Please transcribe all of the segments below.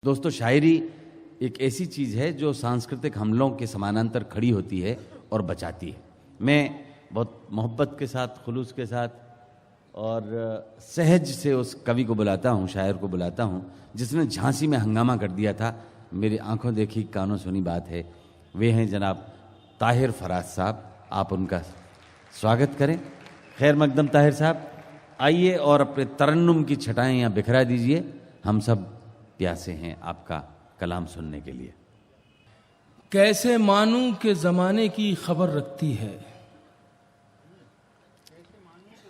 दोस्तों, शायरी एक ऐसी चीज़ है जो सांस्कृतिक हमलों के समानांतर खड़ी होती है और बचाती है। मैं बहुत मोहब्बत के साथ, खुलूस के साथ और सहज से उस कवि को बुलाता हूँ, शायर को बुलाता हूँ, जिसने झांसी में हंगामा कर दिया था। मेरी आंखों देखी कानों सुनी बात है। वे हैं जनाब ताहिर फराज साहब। आप उनका स्वागत करें। खैर मकदम ताहिर साहब, आइए और अपने तरन्नुम की छटाएं यहाँ बिखरा दीजिए। हम सब प्यासे हैं आपका कलाम सुनने के लिए। कैसे मानूं कि जमाने की खबर रखती है,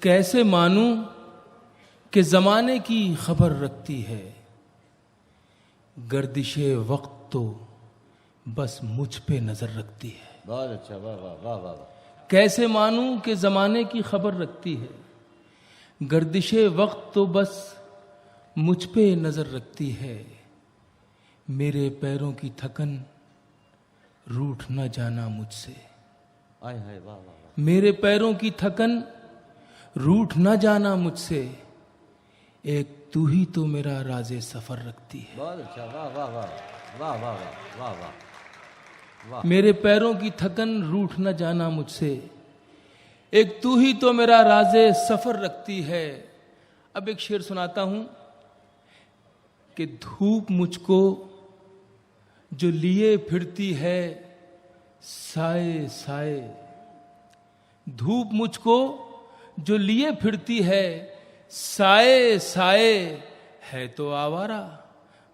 कैसे मानूं कि जमाने की खबर रखती है, गर्दिशे वक्त तो बस मुझ पे नजर रखती है। बहुत अच्छा, वाह वाह वाह वाह वाह। कैसे मानूं कि जमाने की खबर रखती है, गर्दिशे वक्त तो बस मुझ पे नजर रखती है, मेरे पैरों की थकन रूठ न जाना मुझसे। आय हाय, वाह वाह वाह। मेरे पैरों की थकन रूठ न जाना मुझसे, एक तू ही तो मेरा राज़े सफर रखती है। बहुत अच्छा, वाह वाह वाह वाह वाह वाह वाह वाह वाह। मेरे पैरों की थकन रूठ न जाना मुझसे, एक तू ही तो मेरा राज़े सफर रखती है। अब एक शेर सुनाता हूं कि धूप मुझको जो लिए फिरती है साए साए, धूप मुझको जो लिए फिरती है साए साए, है तो आवारा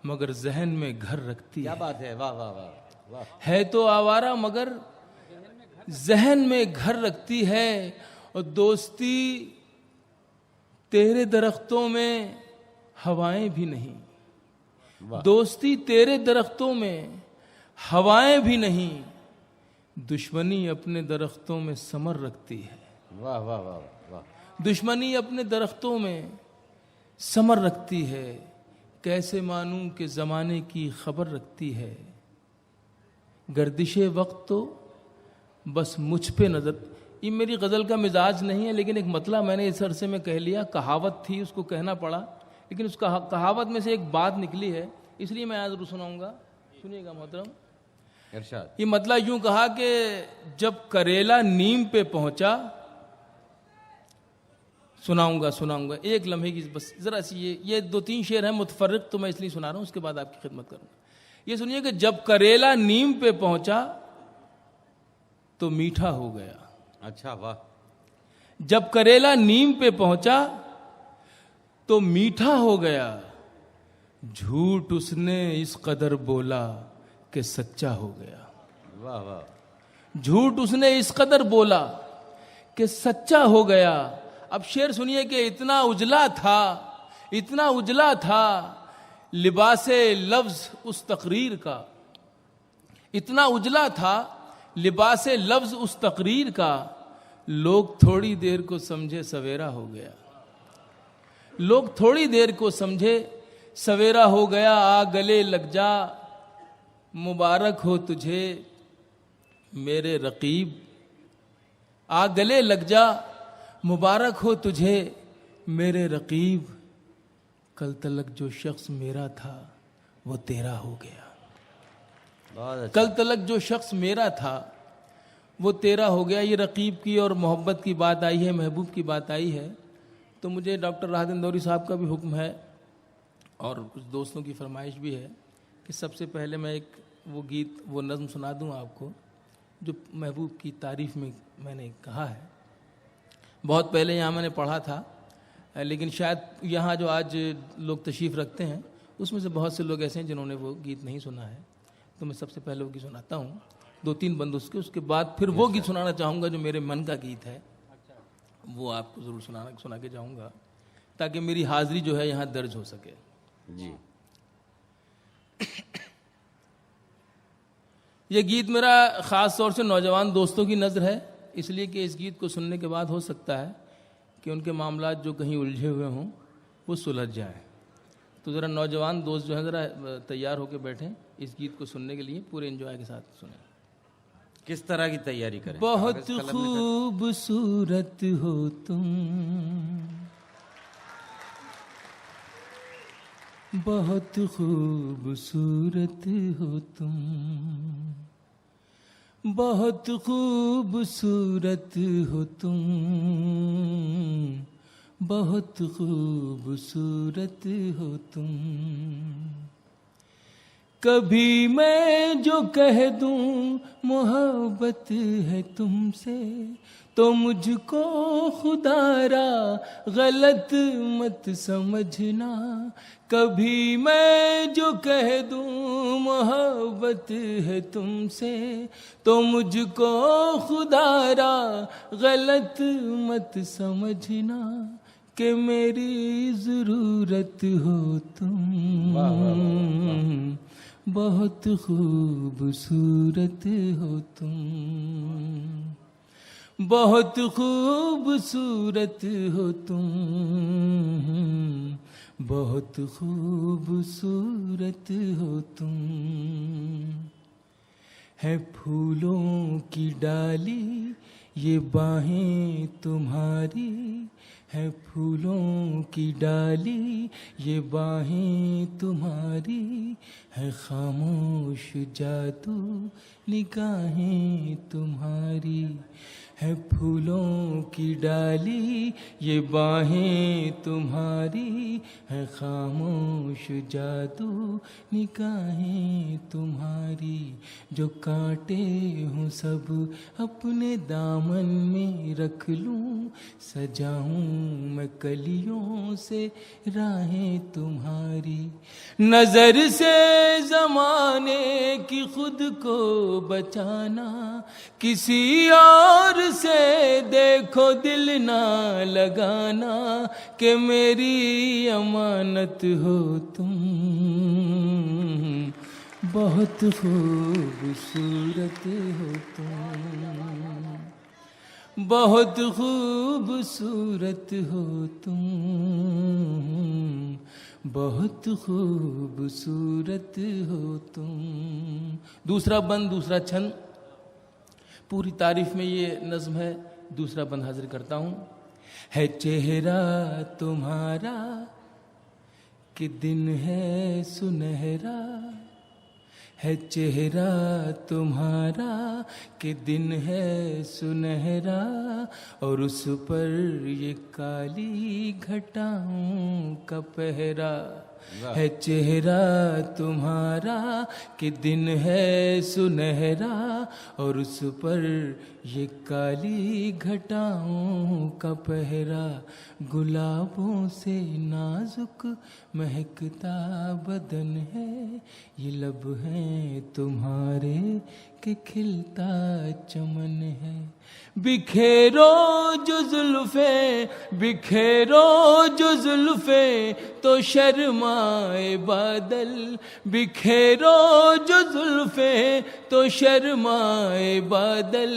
मगर जहन में घर रखती है। क्या बात है, वाह वाह वाह वाह। है तो आवारा मगर जहन में घर रखती है, और दोस्ती तेरे दरख्तों में हवाएं भी नहीं, दोस्ती तेरे दरख्तों में हवाएं भी नहीं, दुश्मनी अपने दरख्तों में समर रखती है। वाह वाह वाह वाह। दुश्मनी अपने दरख्तों में समर रखती है, कैसे मानूं कि जमाने की खबर रखती है, गर्दिशे वक्त तो बस मुझ पे नजर। ये मेरी गजल का मिजाज नहीं है, लेकिन एक मतलब मैंने इस अरसे में कह लिया, कहावत थी उसको कहना पड़ा, लेकिन उस कहावत में से एक बात निकली है, इसलिए मैं आज जरूर सुनाऊंगा। सुनिएगा मोहतरम। इरशाद। ये मतलब यूं कहा कि जब करेला नीम पे पहुंचा, सुनाऊंगा एक लम्हे की बस जरा सी, ये दो तीन शेर हैं मुतफर्रिक, तो मैं इसलिए सुना रहा हूं, उसके बाद आपकी खिदमत करूंगा। ये सुनिए कि जब करेला नीम पे पहुंचा तो मीठा हो गया। अच्छा, वाह। जब करेला नीम पे पहुंचा तो मीठा हो गया, झूठ उसने इस कदर बोला कि सच्चा हो गया। वाह वाह। झूठ उसने इस कदर बोला कि सच्चा हो गया। अब शेर सुनिए कि इतना उजला था लिबासे लफ्ज उस तकरीर का, इतना उजला था लिबासे लफ्ज उस तकरीर का, लोग थोड़ी देर को समझे सवेरा हो गया, लोग थोड़ी देर को समझे सवेरा हो गया। आ गले लग जा मुबारक हो तुझे मेरे रकीब, आ गले लग जा मुबारक हो तुझे मेरे रकीब, कल तलक जो शख्स मेरा था वो तेरा हो गया। बहुत अच्छा। कल तलक जो शख्स मेरा था वो तेरा हो गया। ये रकीब की और मोहब्बत की बात आई है, महबूब की बात आई है, तो मुझे डॉक्टर राहत इंदौरी साहब का भी हुक्म है और कुछ दोस्तों की फरमाइश भी है कि सबसे पहले मैं एक वो गीत, वो नज़्म सुना दूं आपको जो महबूब की तारीफ़ में मैंने कहा है। बहुत पहले यहाँ मैंने पढ़ा था, लेकिन शायद यहाँ जो आज लोग तशरीफ़ रखते हैं उसमें से बहुत से लोग ऐसे हैं जिन्होंने वो गीत नहीं सुना है, तो मैं सबसे पहले वो गीत सुनाता हूँ, दो तीन बंद उसके बाद फिर वो गीत सुनाना चाहूँगा जो मेरे मन का गीत है, वो आपको ज़रूर सुना के जाऊँगा ताकि मेरी हाज़िरी जो है यहाँ दर्ज हो सके। जी। ये गीत मेरा ख़ास तौर से नौजवान दोस्तों की नज़र है, इसलिए कि इस गीत को सुनने के बाद हो सकता है कि उनके मामलात जो कहीं उलझे हुए हों वो सुलझ जाए। तो ज़रा नौजवान दोस्त जो हैं ज़रा तैयार होकर बैठें इस गीत को सुनने के लिए, पूरे एंजॉय के साथ सुनें। किस तरह की तैयारी करें? बहुत खूबसूरत हो तुम, बहुत खूबसूरत हो तुम, बहुत खूबसूरत हो तुम, बहुत खूबसूरत हो तुम। कभी मैं जो कह दूं मोहब्बत है तुमसे, तो मुझको खुदारा गलत मत समझना। कभी मैं जो कह दूं मोहब्बत है तुमसे, तो मुझको खुदारा गलत मत समझना, कि मेरी ज़रूरत हो तुम। बहुत खूबसूरत हो तुम, बहुत खूबसूरत हो तुम, बहुत खूबसूरत हो तुम। है फूलों की डाली ये बाहें तुम्हारी, है फूलों की डाली ये बाहें तुम्हारी, है खामोश जादू निगाहें तुम्हारी। है फूलों की डाली ये बाहें तुम्हारी, है खामोश जादू निगाहें तुम्हारी। जो कांटे हूँ सब अपने दामन में रख लूँ, सजाऊँ मैं कलियों से राहें तुम्हारी। नजर से जमाने की खुद को बचाना, किसी और से देखो दिल ना लगाना, कि मेरी अमानत हो तुम। बहुत खूबसूरत हो तुम, बहुत खूबसूरत हो तुम, बहुत खूबसूरत हो तुम। दूसरा बंद, दूसरा छंद, पूरी तारीफ में ये नज्म है। दूसरा बंद हाजिर करता हूँ। है चेहरा तुम्हारा कि दिन है सुनहरा, है चेहरा तुम्हारा कि दिन है सुनहरा, और उस पर ये काली घटाओं का पहरा। है चेहरा तुम्हारा कि दिन है सुनहरा, और उस पर ये काली घटाओं का पहरा। गुलाबों से नाजुक महकता बदन है, ये लब हैं तुम्हारे कि खिलता चमन है। बिखेरो जो जुल्फे, बिखेरो जो जुल्फे तो शर्माए बादल, बिखेरो जो जुल्फे तो शर्माए बादल।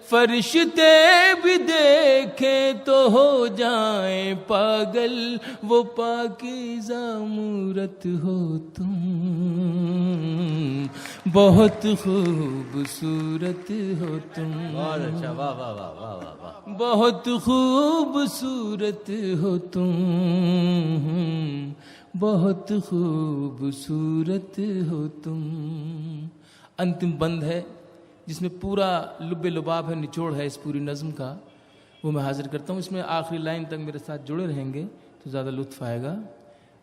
फरिश्ते भी देखें तो हो जाए पागल, वो पाकीज़ा मूरत हो तुम। बहुत खूबसूरत हो तुम। बहुत अच्छा, वाह वाह वाह वाह वाह वाह। बहुत खूबसूरत हो तुम, बहुत खूबसूरत हो तुम। अंतिम बंद है जिसमें पूरा लुब्बे लुबाब है, निचोड़ है इस पूरी नज़्म का, वो मैं हाजिर करता हूँ। इसमें आखिरी लाइन तक मेरे साथ जुड़े रहेंगे तो ज़्यादा लुत्फ़ आएगा।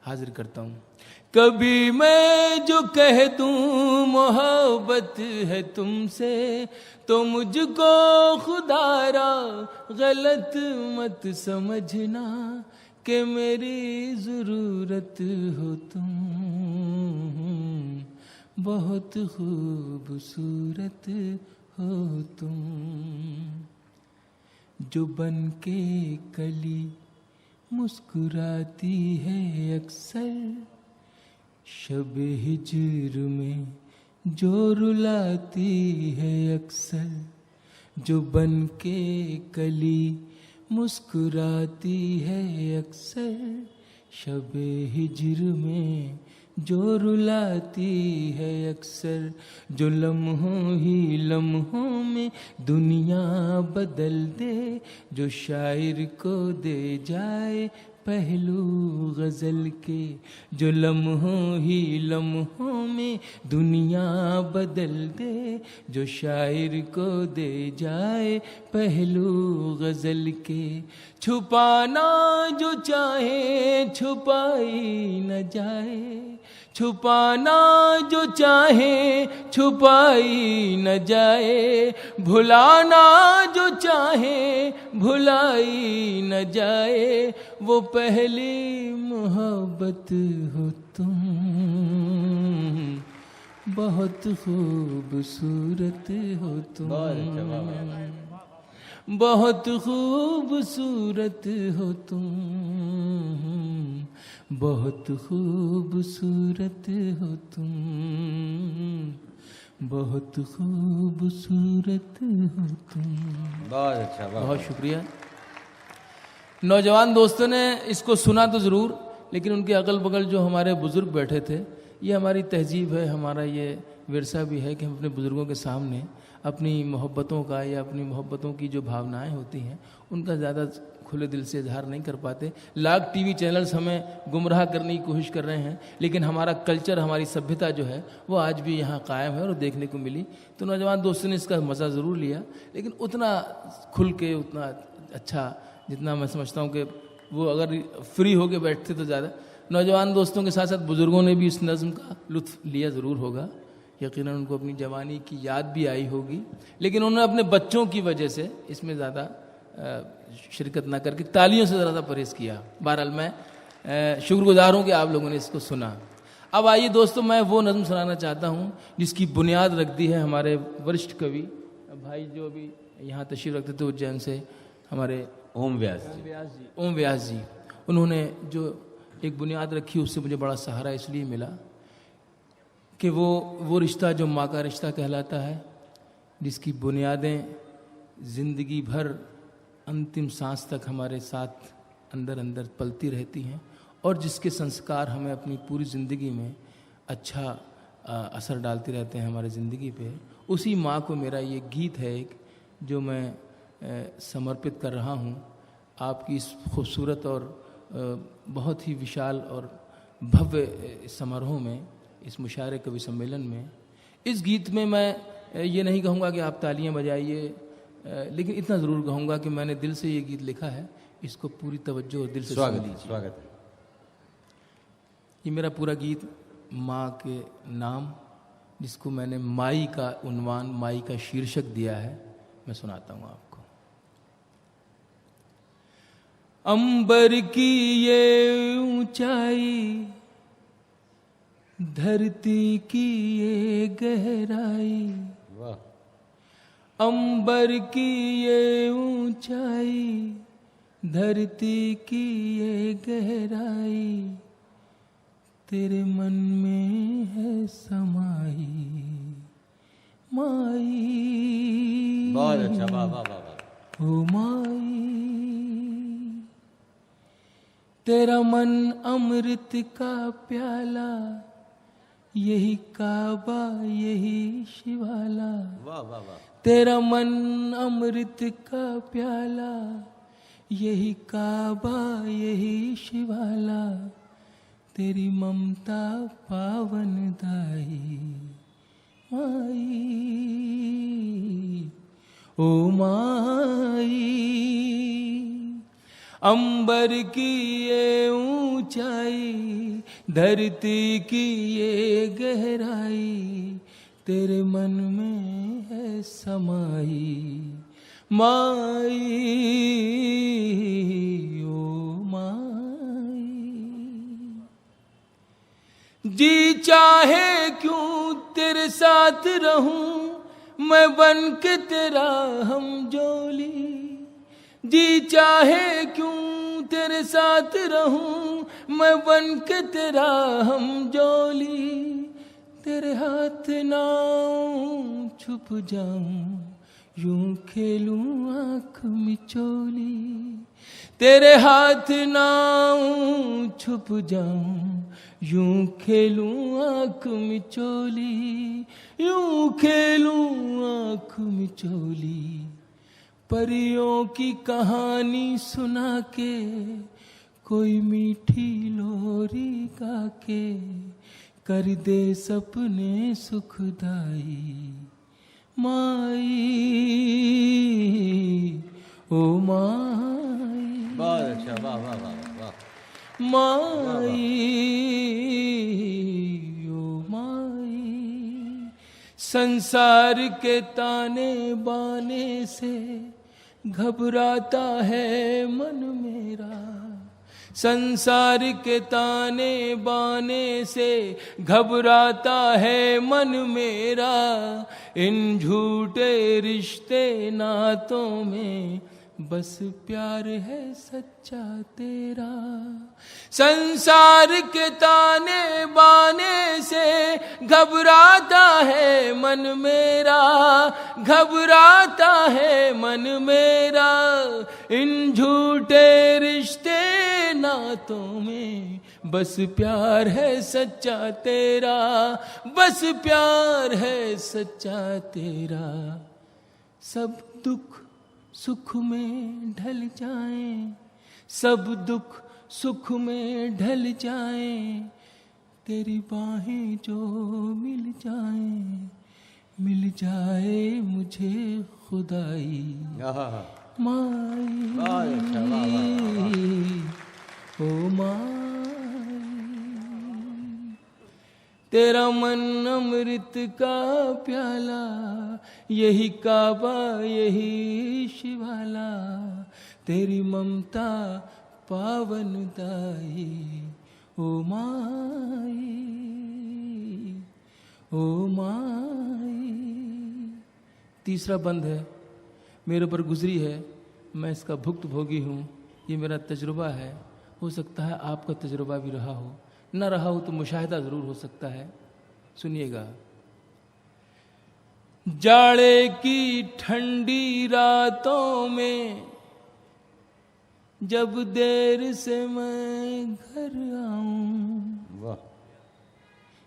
हाजिर करता हूँ। कभी मैं जो कह दूँ मोहब्बत है तुमसे, तो मुझको खुदारा गलत मत समझना, कि मेरी ज़रूरत हो तुम। बहुत खूबसूरत हो तुम। जो बन के कली मुस्कुराती है अक्सर, शब हिज्र में जो रुलाती है अक्सर। जो बन के कली मुस्कुराती है अक्सर, शब हिज्र में जो रुलाती है अक्सर। जो लम्हों ही लम्हों में दुनिया बदल दे, जो शायर को दे जाए पहलू गजल के, जो लम्हों ही लम्हों में दुनिया बदल दे, जो शायर को दे जाए पहलू गजल के। छुपाना जो चाहे छुपाई न जाए, छुपाना जो चाहे छुपाई न जाए, भुलाना जो चाहे भुलाई न जाए, वो पहली मोहब्बत हो तुम, बहुत खूबसूरत हो तुम, बहुत खूबसूरत हो तुम, बहुत खूबसूरत हो तुम, बहुत खूबसूरत हो तुम। बहुत अच्छा, बहुत शुक्रिया। नौजवान दोस्तों ने इसको सुना तो ज़रूर, लेकिन उनके अगल बगल जो हमारे बुज़ुर्ग बैठे थे, ये हमारी तहजीब है, हमारा ये विरसा भी है कि हम अपने बुज़ुर्गों के सामने अपनी मोहब्बतों का या अपनी मोहब्बतों की जो भावनाएं होती हैं उनका ज़्यादा खुले दिल से इजहार नहीं कर पाते। लाख टीवी चैनल्स हमें गुमराह करने की कोशिश कर रहे हैं, लेकिन हमारा कल्चर, हमारी सभ्यता जो है वो आज भी यहाँ कायम है और देखने को मिली। तो नौजवान दोस्तों ने इसका मज़ा ज़रूर लिया, लेकिन उतना खुल के, उतना अच्छा जितना मैं समझता हूँ कि वो अगर फ्री होके बैठते तो ज़्यादा। नौजवान दोस्तों के साथ साथ बुज़ुर्गों ने भी इस नज़्म का लुत्फ़ लिया ज़रूर होगा, यकीनन उनको अपनी जवानी की याद भी आई होगी, लेकिन उन्होंने अपने बच्चों की वजह से इसमें ज़्यादा शिरकत ना करके तालियों से ज़्यादा परहेज किया। बहरहाल मैं शुक्रगुजार हूँ कि आप लोगों ने इसको सुना। अब आइए दोस्तों, मैं वो नज़्म सुनाना चाहता हूँ जिसकी बुनियाद रख दी है हमारे वरिष्ठ कवि भाई जो अभी यहाँ तशरीफ़ रखते थे उज्जैन से, हमारे ओम व्यास जी। उन्होंने जो एक बुनियाद रखी उससे मुझे बड़ा सहारा इसलिए मिला कि वो रिश्ता जो माँ का रिश्ता कहलाता है, जिसकी बुनियादें ज़िंदगी भर अंतिम सांस तक हमारे साथ अंदर अंदर पलती रहती हैं और जिसके संस्कार हमें अपनी पूरी ज़िंदगी में अच्छा असर डालते रहते हैं हमारे ज़िंदगी पे, उसी माँ को मेरा ये गीत है एक जो मैं समर्पित कर रहा हूँ आपकी इस खूबसूरत और बहुत ही विशाल और भव्य समारोह में, इस मुशायरे कवि सम्मेलन में। इस गीत में मैं ये नहीं कहूँगा कि आप तालियां बजाइए, लेकिन इतना ज़रूर कहूँगा कि मैंने दिल से ये गीत लिखा है, इसको पूरी तवज्जो और दिल से सुन लीजिए। स्वागत है। ये मेरा पूरा गीत माँ के नाम, जिसको मैंने माई का उन्वान, माई का शीर्षक दिया है, मैं सुनाता हूँ आपको। अंबर की ये ऊंचाई, धरती की ये गहराई, अंबर की ये ऊंचाई, धरती की ये गहराई, तेरे मन में है समाई माई। बहुत अच्छा, वाह वाह वाह वाह। ओ माई, तेरा मन अमृत का प्याला, यही काबा यही शिवाला। वाह वाह वाह। तेरा मन अमृत का प्याला, यही काबा यही शिवाला, तेरी ममता पावन दाई माई। ओ माई, अंबर की ये ऊंचाई, धरती की ये गहराई, तेरे मन में है समाई माई। ओ माई, जी चाहे क्यों तेरे साथ रहूं, मैं बन के तेरा हम जोली। जी चाहे क्यों तेरे साथ रहूं, मैं बन के तेरा हम जोली। तेरे हाथ नाऊं छुप जाऊं, यूं खेलूं आँख मिचोली। तेरे हाथ नाऊं छुप जाऊं, यूं खेलूं आँख मिचोली, यूं खेलूं आँख मिचोली। परियों की कहानी सुना के कोई मीठी लोरी गा के कर दे सपने सुखदाई। माई ओ माई, बहुत अच्छा, वाह वाह वाह वाह। माई ओ माई, संसार के ताने बाने से घबराता है मन मेरा। संसार के ताने बाने से घबराता है मन मेरा। इन झूठे रिश्ते नातों में बस प्यार है सच्चा तेरा। संसार के ताने बाने से घबराता है मन मेरा, घबराता है मन मेरा। इन झूठे रिश्ते नातों में बस प्यार है सच्चा तेरा, बस प्यार है सच्चा तेरा। सब दुख सुख में ढल जाएं, सब दुख सुख में ढल जाएं, तेरी बाहें जो मिल जाएं, मिल जाए मुझे खुदाई। माई ओ माई, तेरा मन अमृत का प्याला, यही काबा यही शिवाला। तेरी ममता पावन दाई ओ माई, ओ माई। तीसरा बंद है, मेरे ऊपर गुजरी है, मैं इसका भुक्त भोगी हूँ। ये मेरा तजुर्बा है, हो सकता है आपका तजुर्बा भी रहा हो, न रहा हो तो मुशाहिदा ज़रूर हो सकता है। सुनिएगा। जाड़े की ठंडी रातों में जब देर से मैं घर आऊं,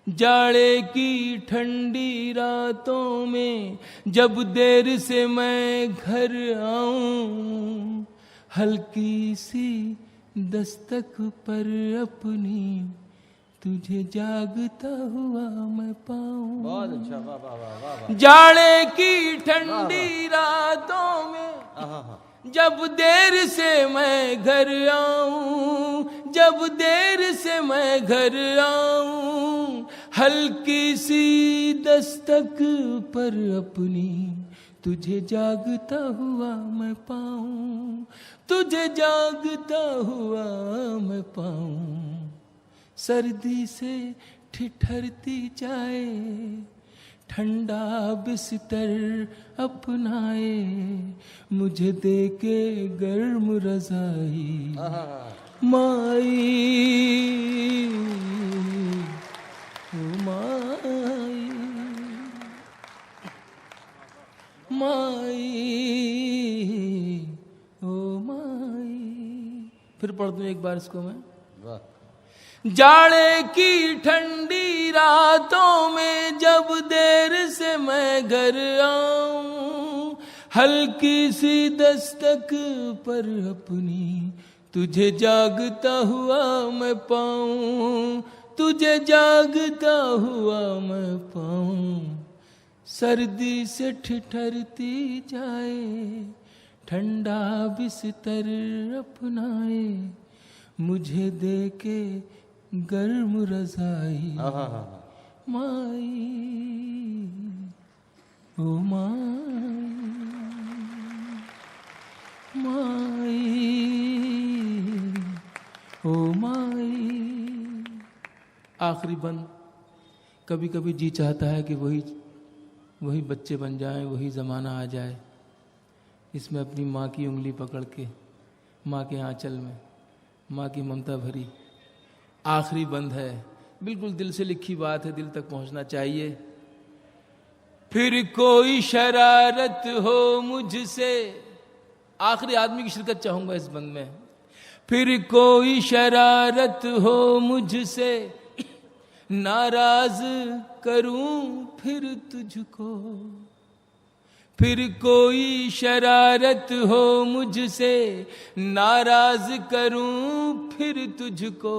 जाड़े की ठंडी रातों में जब देर से मैं घर आऊं, हल्की सी दस्तक पर अपनी तुझे जागता हुआ मैं पाऊं। बहुत अच्छा, वाह वाह वाह वाह। जाड़े की ठंडी रातों में जब देर से मैं घर आऊं, जब देर से मैं घर आऊं, हल्की सी दस्तक पर अपनी तुझे जागता हुआ मैं पाऊं, तुझे जागता हुआ मैं पाऊं। सर्दी से ठिठरती जाए, ठंडा बिस्तर अपनाए, मुझे दे के गर्म रज़ाई। माई ओ माई, माई ओ माई। फिर पढ़ दूं एक बार इसको मैं। जाड़े की ठंडी रातों में जब देर से मैं घर आऊं, हल्की सी दस्तक पर अपनी तुझे जागता हुआ मैं पाऊं, तुझे जागता हुआ मैं पाऊं। सर्दी से ठिठरती जाए, ठंडा बिस्तर अपनाए, मुझे दे के गर्म रज़ाई। माई ओ माई, माई ओ माई। आखिरी बंद। कभी कभी जी चाहता है कि वही बच्चे बन जाएं, वही ज़माना आ जाए, इसमें अपनी माँ की उंगली पकड़ के, माँ के आंचल में, माँ की ममता भरी। आखिरी बंद है, बिल्कुल दिल से लिखी बात है, दिल तक पहुंचना चाहिए। फिर कोई शरारत हो मुझसे, आखिरी आदमी की शिरकत चाहूंगा इस बंद में। फिर कोई शरारत हो मुझसे, नाराज करूं फिर तुझको, फिर कोई शरारत हो मुझसे, नाराज करूं फिर तुझको,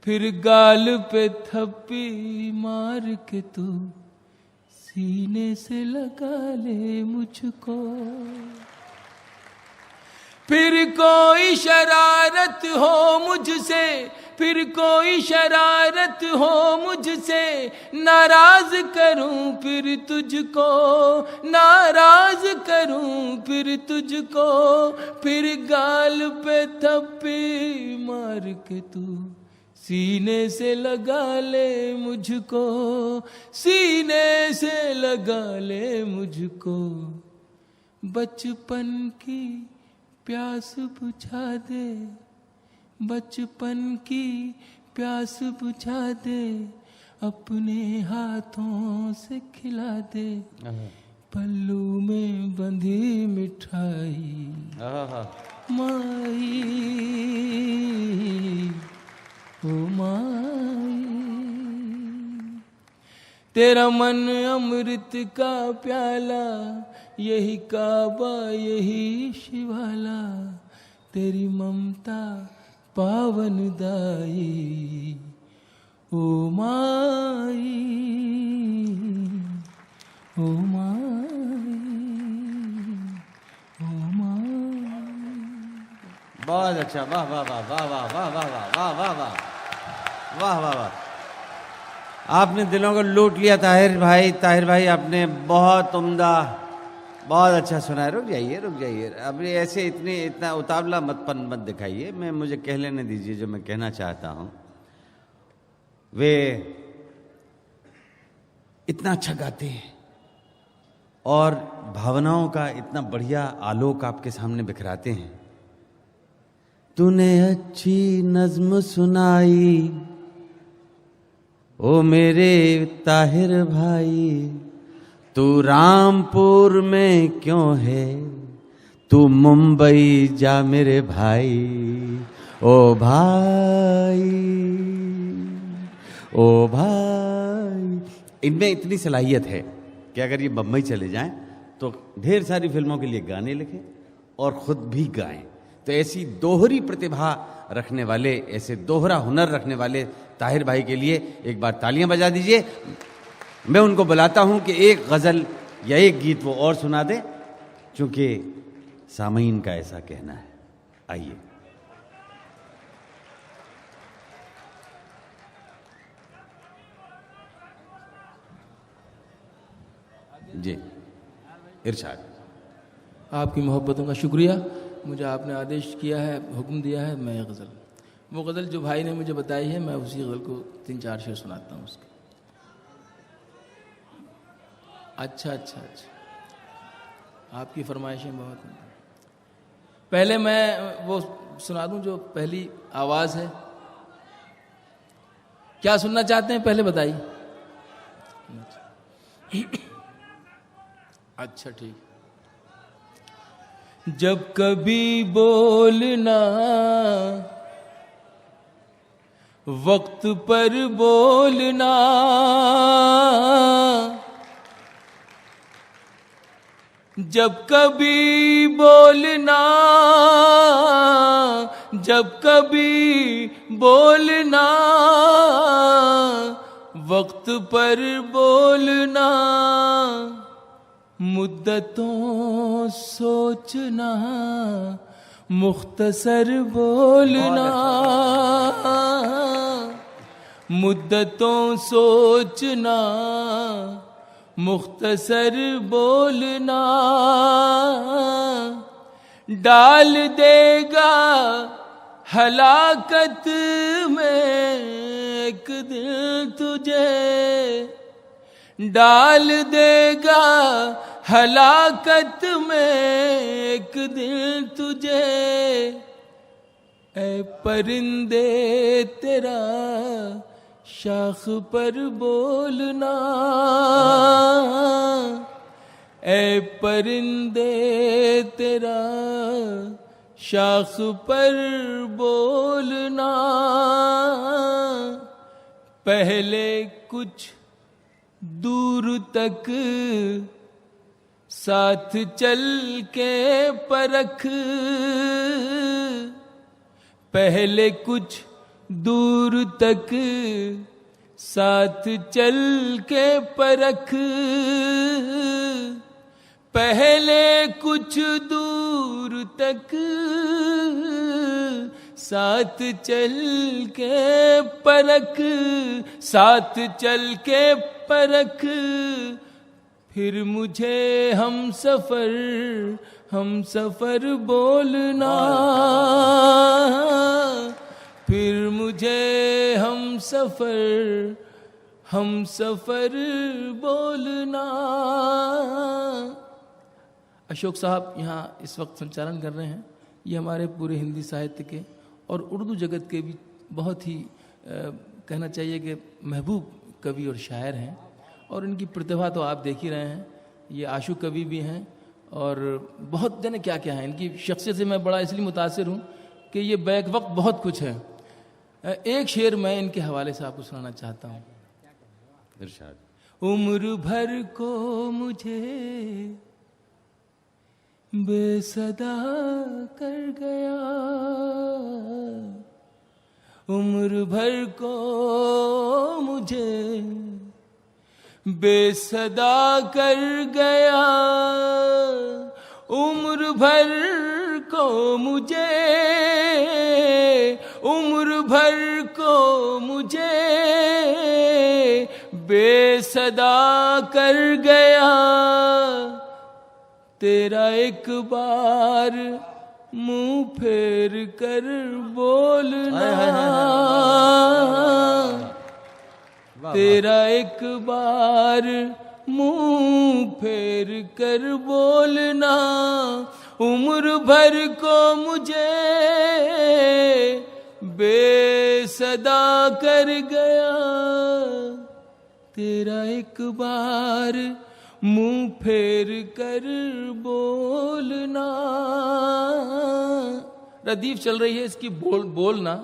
फिर गाल पे थप्पी मार के तू सीने से लगा ले मुझको। फिर कोई शरारत हो मुझसे, फिर कोई शरारत हो मुझसे, नाराज करूं फिर तुझको, नाराज करूं फिर तुझको, फिर गाल पे थप्पी मार के तू सीने से लगा ले मुझको, सीने से लगा ले मुझको। बचपन की प्यास बुझा दे, बचपन की प्यास बुझा दे, अपने हाथों से खिला दे, पल्लू में बंधी मिठाई माई, ओ माई। तेरा मन अमृत का प्याला, यही काबा यही शिवाला, तेरी ममता पावन दाई, ओ माई, ओ माई, ओ माई। बहुत अच्छा, वाह वाह वाह वाह वाह वाह वाह वाह वाह वाह वाह वाह वाह वाह। आपने दिलों को लूट लिया ताहिर भाई, ताहिर भाई आपने बहुत उम्दा, बहुत अच्छा सुना है। रुक जाइए रुक जाइए, अभी ऐसे इतना उतावला मत दिखाइए, मैं मुझे कह लेने दीजिए जो मैं कहना चाहता हूँ। वे इतना अच्छा गाते हैं और भावनाओं का इतना बढ़िया आलोक आपके सामने बिखराते हैं। तूने अच्छी नज्म सुनाई ओ मेरे ताहिर भाई, तू रामपुर में क्यों है, तू मुंबई जा मेरे भाई, ओ भाई, ओ भाई। इनमें इतनी सलाहियत है कि अगर ये बम्बई चले जाएं तो ढेर सारी फिल्मों के लिए गाने लिखें और खुद भी गाएं। तो ऐसी दोहरी प्रतिभा रखने वाले, ऐसे दोहरा हुनर रखने वाले ताहिर भाई के लिए एक बार तालियां बजा दीजिए। मैं उनको बुलाता हूं कि एक गज़ल या एक गीत वो और सुना दे, क्योंकि सामीन का ऐसा कहना है। आइए। जी, इरशाद। आपकी मोहब्बतों का शुक्रिया, मुझे आपने आदेश किया है, हुक्म दिया है, मैं गज़ल, वो गज़ल जो भाई ने मुझे बताई है, मैं उसी गज़ल को 3-4 शेर सुनाता हूँ उसके। अच्छा अच्छा अच्छा, आपकी फरमाइशें बहुत हैं। पहले मैं वो सुना दूं जो पहली आवाज़ है। क्या सुनना चाहते हैं पहले बताइए। अच्छा ठीक। जब कभी बोलना वक्त पर बोलना, जब कभी बोलना, जब कभी बोलना, वक्त पर बोलना, मुद्दतों सोचना, मुख्तसर बोलना, मुद्दतों सोचना, मुख्तसर बोलना, डाल देगा हलाकत में एक दिन तुझे, डाल देगा हलाकत में एक दिन तुझे, ऐ परिंदे तेरा शाख पर बोलना, ऐ परिंदे तेरा शाख पर बोलना, पहले कुछ दूर तक साथ चल के परख, पहले कुछ दूर तक, साथ चल के परख, पहले कुछ दूर तक, साथ चल के परख, साथ चल के परख, फिर मुझे हम सफर बोलना, फिर मुझे हम सफर बोलना। अशोक साहब यहाँ इस वक्त संचालन कर रहे हैं। ये हमारे पूरे हिंदी साहित्य के और उर्दू जगत के भी बहुत ही कहना चाहिए कि महबूब कवि और शायर हैं, और इनकी प्रतिभा तो आप देख ही रहे हैं। ये आशु कवि भी हैं और बहुत जाने क्या क्या है। इनकी शख्सियत से मैं बड़ा इसलिए मुतासिर हूँ कि ये बैक वक्त बहुत कुछ है। एक शेर मैं इनके हवाले से आपको सुनाना चाहता हूँ। इरशाद। उम्र भर को मुझे बेसदा कर गया, उम्र भर को मुझे बेसदा कर गया, उम्र भर को मुझे, उम्र भर को मुझे बेसदा कर गया, तेरा एक बार मुंह फेर कर बोलना, तेरा एक बार मुंह फेर कर बोलना, उम्र भर को मुझे बेसदा कर गया, तेरा एक बार मुंह फेर कर बोलना। रदीफ चल रही है इसकी बोलना।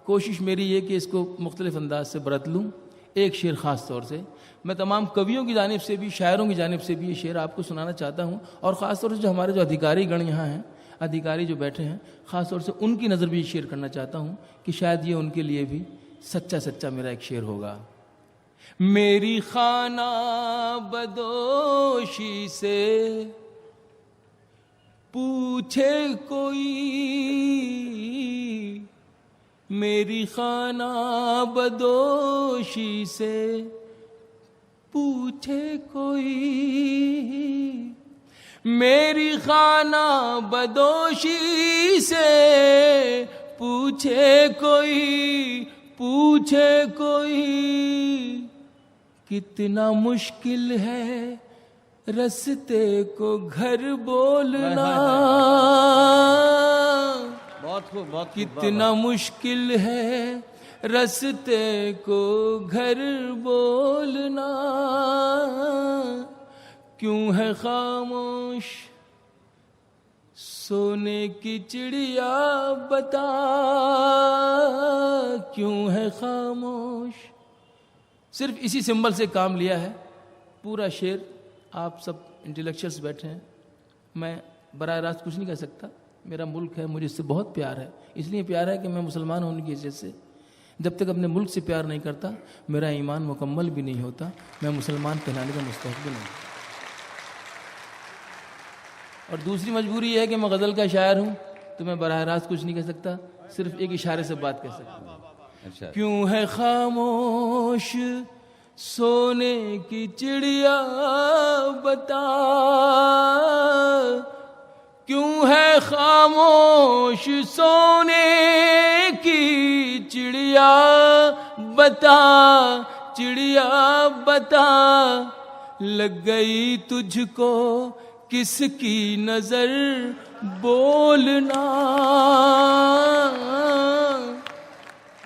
कोशिश मेरी ये कि इसको मुख्तलिफ अंदाज से बरत लूँ। एक शेर ख़ास तौर से मैं तमाम कवियों की जानिब से भी, शायरों की जानिब से भी ये शेर आपको सुनाना चाहता हूँ, और ख़ास तौर से जो हमारे जो अधिकारी गण यहाँ हैं, अधिकारी जो बैठे हैं, ख़ास तौर से उनकी नज़र भी ये शेर करना चाहता हूँ कि शायद ये उनके लिए भी सच्चा सच्चा मेरा एक शेर होगा। मेरी खाना बदोशी से पूछे कोई, मेरी खाना बदोशी से पूछे कोई, मेरी खाना बदोशी से पूछे कोई, पूछे कोई, कितना मुश्किल है रस्ते को घर बोलना, बहुत खूब, बहुत खूब। कितना मुश्किल है रस्ते को घर बोलना, क्यों है खामोश सोने की चिड़िया बता, क्यों है खामोश। सिर्फ इसी सिंबल से काम लिया है। पूरा शेर आप सब इंटेलेक्चुअल्स बैठे हैं, मैं बराह रास्त कुछ नहीं कह सकता। मेरा मुल्क है, मुझे इससे बहुत प्यार है। इसलिए प्यार है कि मैं मुसलमान होने की वजह से जब तक अपने मुल्क से प्यार नहीं करता मेरा ईमान मुकम्मल भी नहीं होता, मैं मुसलमान कहलाने का मुस्तहिक भी नहीं। और दूसरी मजबूरी है कि मैं गज़ल का शायर हूँ, तो मैं बराह रास्त कुछ नहीं कह सकता, सिर्फ एक इशारे से बात कह सकता हूँ। अच्छा। क्यों है खामोश सोने की चिड़िया बता, क्यों है खामोश सोने की चिड़िया बता, चिड़िया बता, लग गई तुझको किसकी नजर बोलना,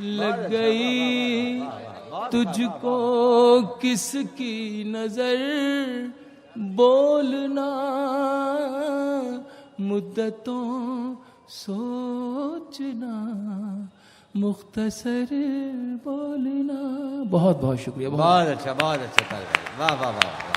लग गई तुझको किसकी नजर बोलना, मुद्दतों सोचना मुख्तसर बोलना। बहुत बहुत शुक्रिया। बहुत अच्छा, बहुत अच्छा। वाह वाह वाह।